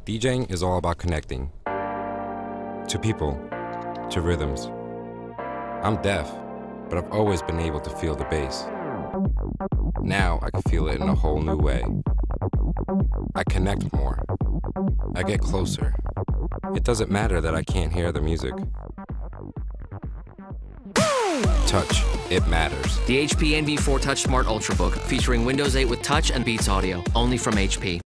DJing is all about connecting to people, to rhythms. I'm deaf, but I've always been able to feel the bass. Now I can feel it in a whole new way. I connect more. I get closer. It doesn't matter that I can't hear the music. Touch, it matters. The HP NV4 Touchsmart Ultrabook, featuring Windows 8 with touch and Beats audio, only from HP.